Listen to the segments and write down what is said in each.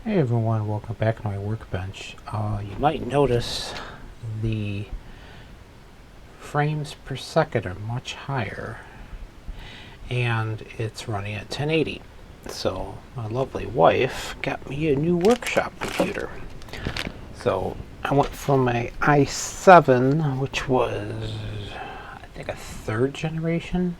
Hey everyone, welcome back to my workbench. You might notice the frames per second are much higher and it's running at 1080. So my lovely wife got me a new workshop computer. So I went from a i7, which was I think a third generation,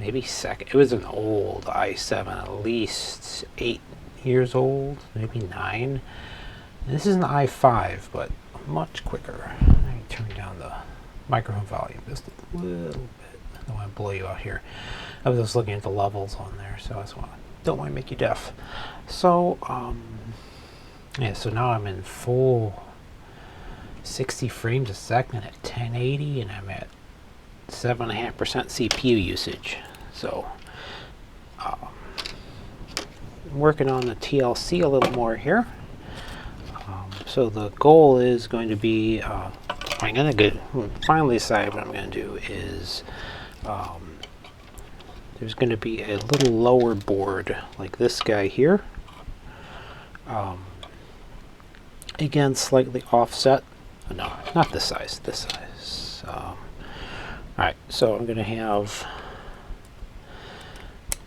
maybe second. It was an old i7, at least 8 years old, maybe 9. This is an i5, but much quicker. Let me turn down the microphone volume just a little bit. I don't want to blow you out here. I was just looking at the levels on there, so I just don't want to make you deaf. So, yeah, so now I'm in full 60 frames a second at 1080, and I'm at 7.5% CPU usage. So, I'm working on the TLC a little more here. So the goal is going to be, I'm going to finally decide what I'm going to do is, there's going to be a little lower board like this guy here. Again, slightly offset. No, not this size, this size. Alright, so I'm going to have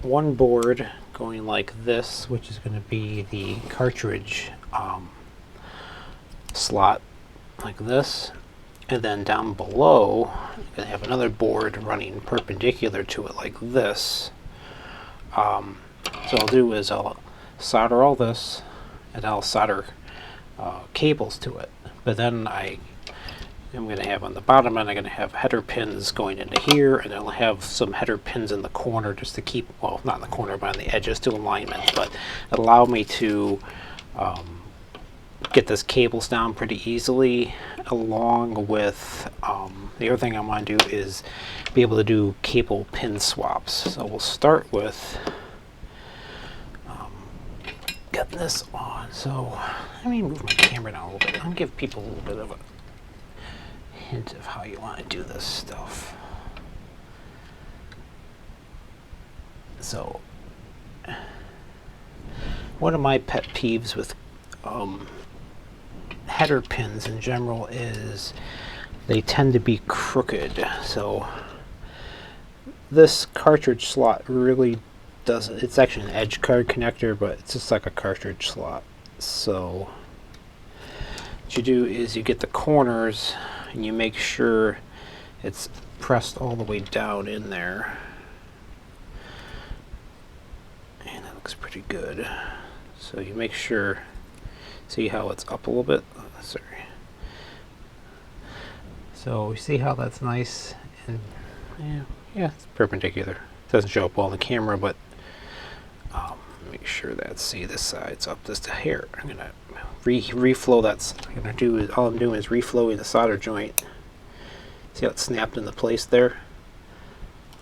one board going like this, which is going to be the cartridge slot like this, and then down below I'm going to have another board running perpendicular to it like this. So I'll do is I'll solder all this and I'll solder cables to it, but then I'm going to have on the bottom end, I'm going to have header pins going into here, and I'll have some header pins in the corner just to keep, well, not in the corner, but on the edges to alignment, but allow me to get this cables down pretty easily, along with the other thing I want to do is be able to do cable pin swaps. So we'll start with getting this on. So let me move my camera down a little bit. I'll give people a little bit of a hint of how you want to do this stuff. So one of my pet peeves with header pins in general is they tend to be crooked. So this cartridge slot really doesn't, it's actually an edge card connector, but it's just like a cartridge slot. So what you do is you get the corners and you make sure it's pressed all the way down in there, and that looks pretty good. So you make sure, see how it's up a little bit? Sorry. So you see how that's nice, and yeah, it's perpendicular. It doesn't show up well on the camera, but make sure that, see, this side's up just a hair. I'm gonna reflow that. All I'm doing is reflowing the solder joint. See how it's snapped into place there?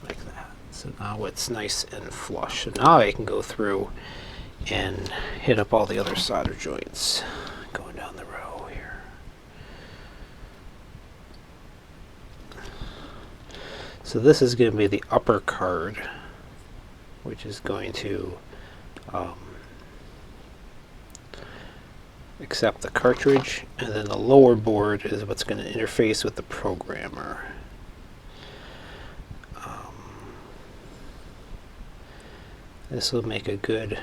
Like that. So now it's nice and flush. So now I can go through and hit up all the other solder joints going down the row here. So this is going to be the upper card, which is going to accept the cartridge, and then the lower board is what's going to interface with the programmer. This will make a good.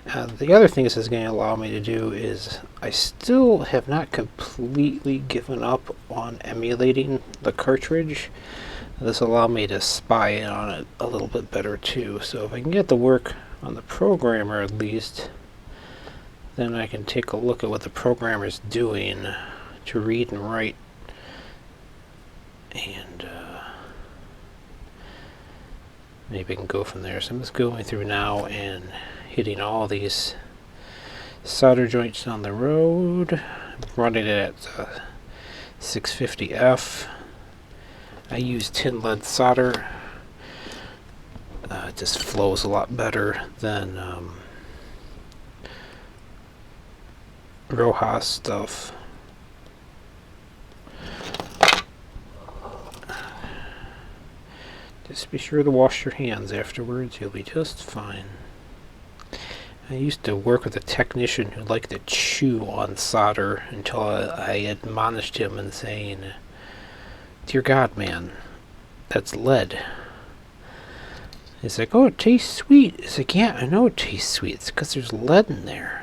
The other thing this is going to allow me to do is I still have not completely given up on emulating the cartridge. This will allow me to spy in on it a little bit better too. So if I can get the work on the programmer at least, then I can take a look at what the programmer is doing to read and write, and maybe I can go from there. So I'm just going through now and hitting all these solder joints on the road. I'm running it at 650F. I use tin lead solder. It just flows a lot better than Rojas stuff. Just be sure to wash your hands afterwards. You'll be just fine. I used to work with a technician who liked to chew on solder until I admonished him and saying, "Dear God, man, that's lead." He's like, "Oh, it tastes sweet." It's like, "Yeah, I know it tastes sweet. It's because there's lead in there."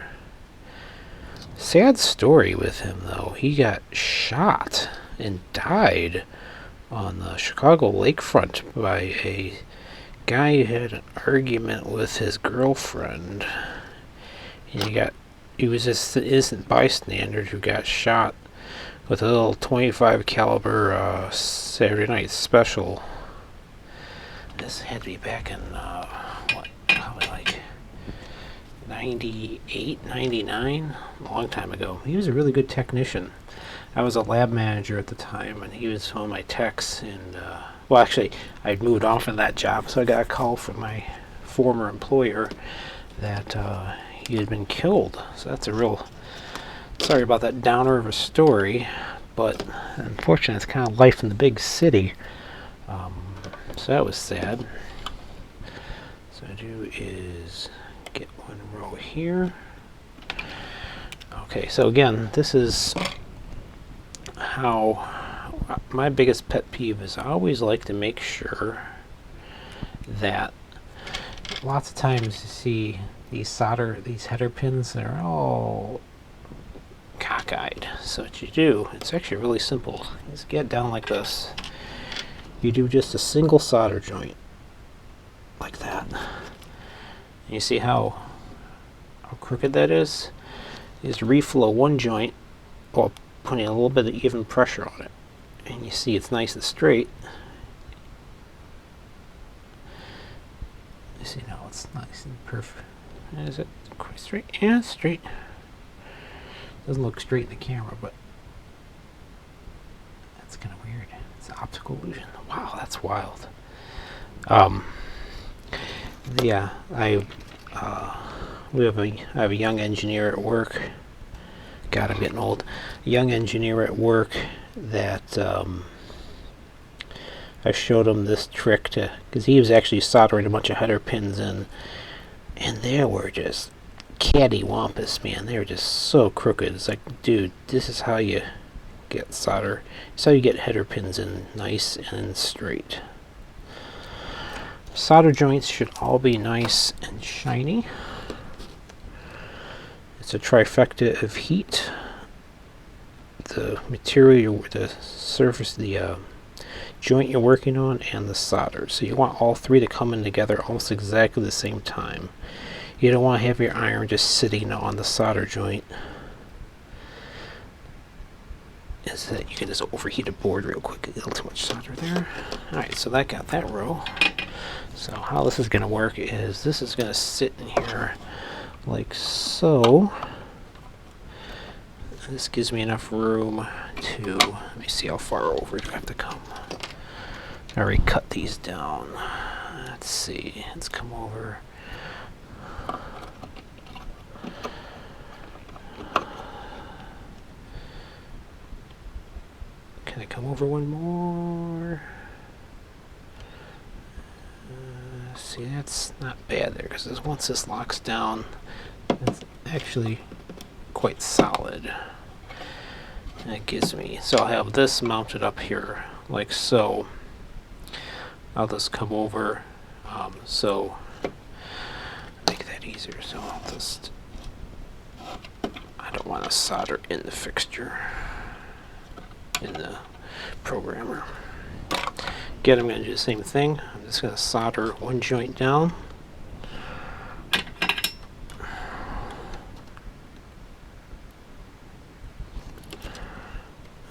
Sad story with him, though. He got shot and died on the Chicago lakefront by a guy who had an argument with his girlfriend. And he was just an innocent bystander who got shot with a little 25 caliber Saturday Night Special. This had to be back in probably like 98, 99, a long time ago. He was a really good technician. I was a lab manager at the time, and he was one of my techs. And well, actually, I'd moved on from that job, so I got a call from my former employer that he had been killed. So that's a real sorry about that downer of a story, but unfortunately, it's kind of life in the big city. So that was sad. So what I do is get one row here. Okay, so again, this is how my biggest pet peeve is. I always like to make sure that lots of times you see these header pins, they're all cockeyed. So what you do, it's actually really simple. You just get down like this. You do just a single solder joint like that. And you see how crooked that is? You just reflow one joint while putting a little bit of even pressure on it. And you see it's nice and straight. You see now it's nice and perfect. Is it quite straight? Yeah, it's straight. Doesn't look straight in the camera, but that's kind of weird. It's an optical illusion. Wow, that's wild. Yeah, I have a young engineer at work. God, I'm getting old. A young engineer at work that I showed him this trick because he was actually soldering a bunch of header pins in, and they were just cattywampus, man. They were just so crooked. It's like, dude, this is how you get solder. It's how you get header pins in nice and straight. Solder joints should all be nice and shiny. It's a trifecta of heat, the material, the surface, the joint you're working on, and the solder. So you want all three to come in together almost exactly the same time. You don't want to have your iron just sitting on the solder joint. Is that you can just overheat a board real quick. A little too much solder there. Alright, so that got that row. So how this is going to work is this is going to sit in here like so. This gives me enough room to, let me see how far over do I have to come. I already cut these down. Let's see, let's come over. Can I come over one more? See, that's not bad there, because once this locks down, it's actually quite solid. And it gives me, so I'll have this mounted up here, like so. I'll just come over, so make that easier. So I'll just, I don't want to solder in the fixture, in the programmer. Again, I'm going to do the same thing. I'm just going to solder one joint down.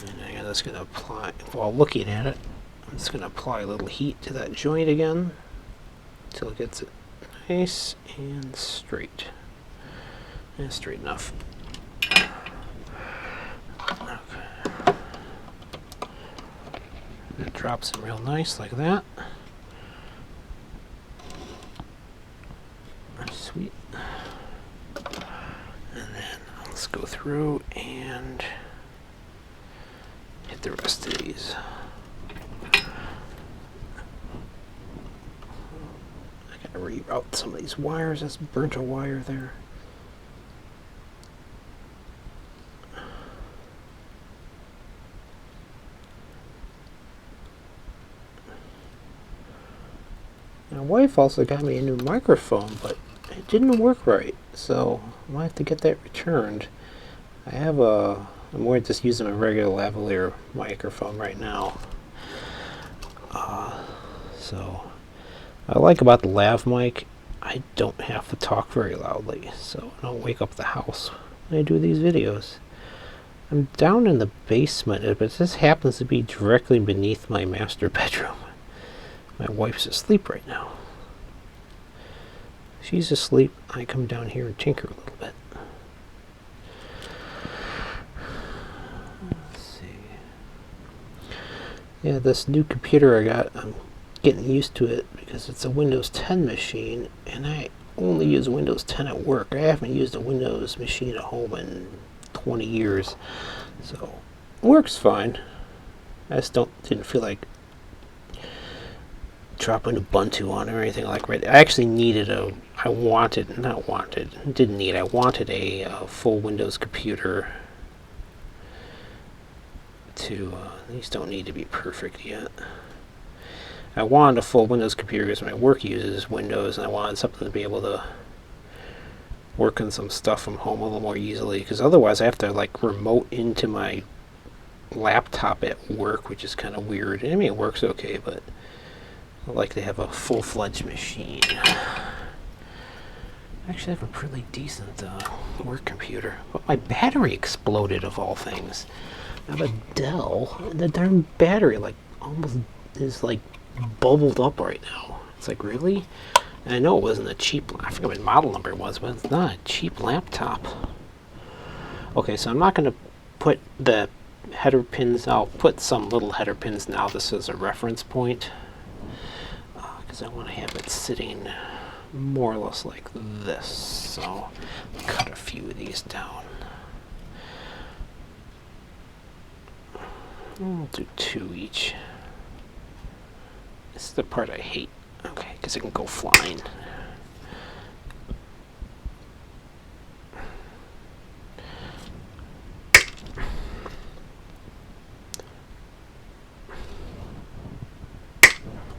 And I'm just going to apply, while looking at it, I'm just going to apply a little heat to that joint again until it gets it nice and straight. And straight enough. It drops it real nice like that. Sweet. And then let's go through and hit the rest of these. I gotta reroute some of these wires. That's burnt a wire there. My wife also got me a new microphone, but it didn't work right, so I might have to get that returned. I'm more just using a regular lavalier microphone right now. So I like about the lav mic, I don't have to talk very loudly, so I don't wake up the house when I do these videos. I'm down in the basement, but this happens to be directly beneath my master bedroom. My wife's asleep right now. She's asleep. I come down here and tinker a little bit. Let's see. Yeah, this new computer I got, I'm getting used to it because it's a Windows 10 machine, and I only use Windows 10 at work. I haven't used a Windows machine at home in 20 years, so it works fine. I just didn't feel like dropping Ubuntu on it or anything like that. I actually I wanted a full Windows computer these don't need to be perfect yet. I wanted a full Windows computer because my work uses Windows, and I wanted something to be able to work on some stuff from home a little more easily, because otherwise I have to like remote into my laptop at work, which is kind of weird. I mean, it works okay, but I like to have a full-fledged machine. I actually have a pretty decent work computer, but my battery exploded of all things. I have a Dell, and the darn battery almost is bubbled up right now. It's like, really? And I know it wasn't a cheap, I forget what model number it was, but it's not a cheap laptop. Okay, so I'm not going to put the header pins, I'll put some little header pins now. This is a reference point, because I want to have it sitting more or less like this. So I'll cut a few of these down. I'll do 2 each. This is the part I hate. Okay, because it can go flying.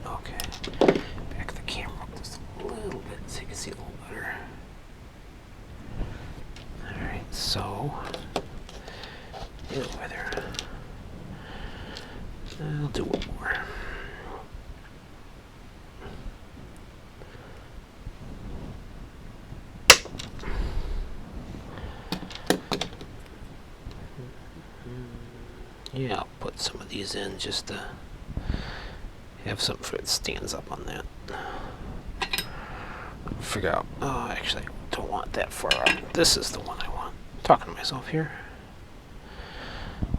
Okay, back the camera up just a little bit so you can see a little better. Alright, so I'll do one more. Yeah, I'll put some of these in just to have something that stands up on that. Figure out, oh, actually, I don't want that far out. This is the one I want. I'm talking to myself here.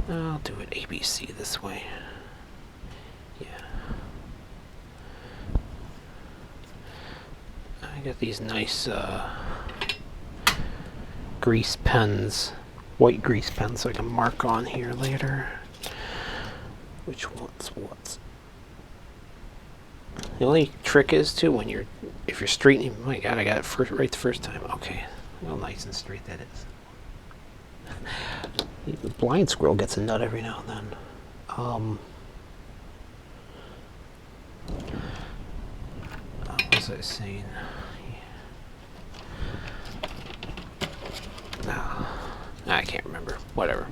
I'll do it ABC this way. Yeah. I got these nice grease pens, white grease pens, so I can mark on here later which one's what. The only trick is too if you're straightening. My God, I got it right the first time. Okay, well, nice and straight that is. The blind squirrel gets a nut every now and then. What was I saying? I can't remember. Whatever.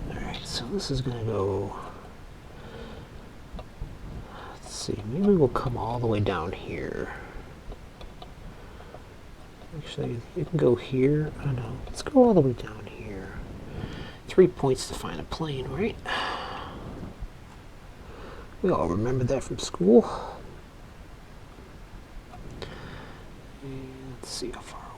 Alright, so this is going to go... Let's see, maybe we'll come all the way down here. Actually, you can go here. I don't know. Let's go all the way down here. 3 points to find a plane, right? We all remember that from school. And let's see how far over.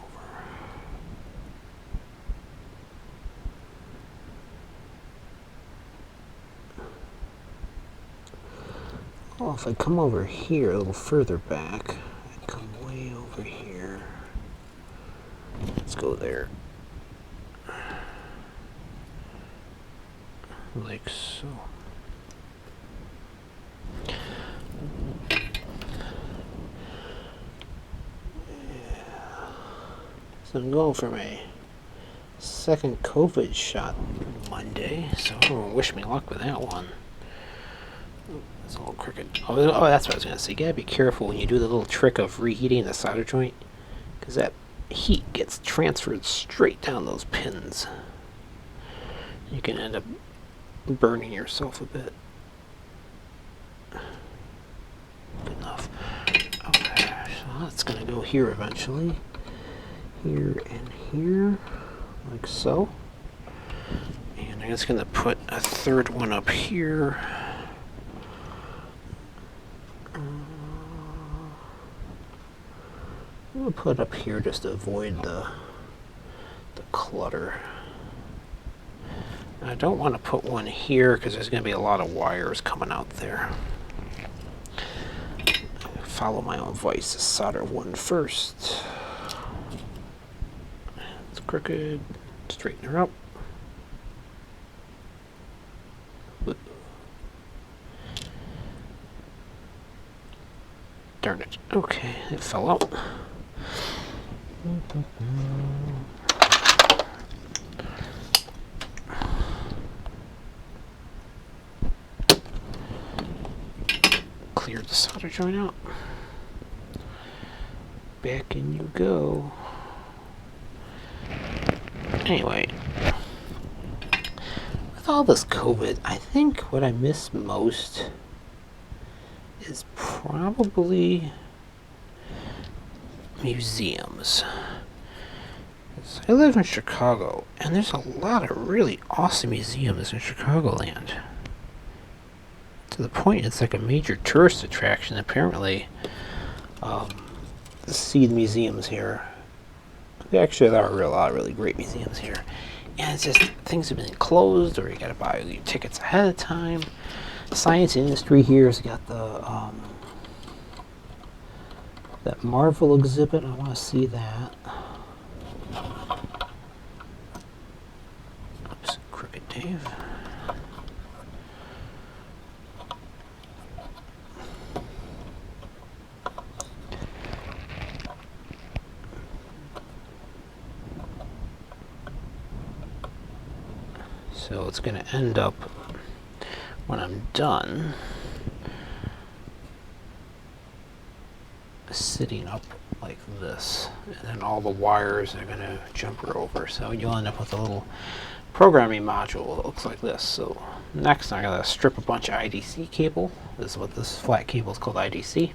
Oh, if I come over here a little further back, I'd come way over here. Let's go there. Like so. So I'm going for my second COVID shot Monday, so everyone wish me luck with that one. It's a little crooked. Oh, that's what I was going to say. You gotta be careful when you do the little trick of reheating the solder joint, because that heat gets transferred straight down those pins. You can end up burning yourself a bit. Good enough. Okay, so that's going to go here eventually. Here and here, like so. And I'm just going to put a third one up here. I'm going to put it up here just to avoid the clutter. I don't want to put one here because there's going to be a lot of wires coming out there. Follow my own advice to solder one first. It's crooked. Straighten her up. Darn it. Okay, it fell out. Clear the solder joint out. Back in you go. Anyway, with all this COVID, I think what I miss most is probably museums. I live in Chicago, and there's a lot of really awesome museums in Chicagoland. To the point it's like a major tourist attraction, apparently. See the museums here. Actually, there are a lot of really great museums here. And it's just, things have been closed, or you gotta buy your tickets ahead of time. Science industry here has got the that Marvel exhibit. I want to see that. Oops, crooked Dave. So it's going to end up, when I'm done, sitting up like this, and then all the wires are going to jumper over, so you'll end up with a little programming module that looks like this. So next I'm going to strip a bunch of IDC cable. This is what this flat cable is called, IDC.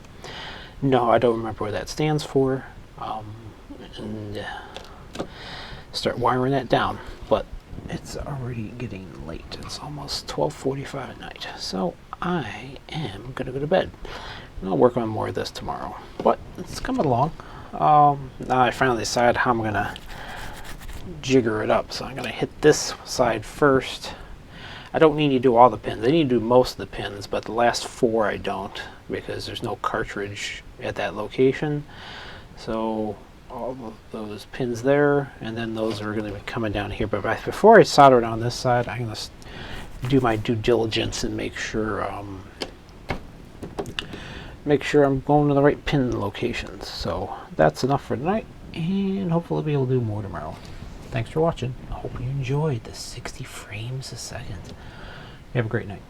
No, I don't remember what that stands for, and start wiring that down. But it's already getting late. It's almost 12:45 at night, so I am going to go to bed. I'll work on more of this tomorrow, but it's coming along. Now I finally decided how I'm going to jigger it up. So I'm going to hit this side first. I don't need to do all the pins. I need to do most of the pins, but the last 4 I don't, because there's no cartridge at that location. So all of those pins there, and then those are going to be coming down here. But before I solder it on this side, I'm going to do my due diligence and make sure I'm going to the right pin locations. So that's enough for tonight, and hopefully I'll be able to do more tomorrow. Thanks for watching. I hope you enjoyed the 60 frames a second. You have a great night.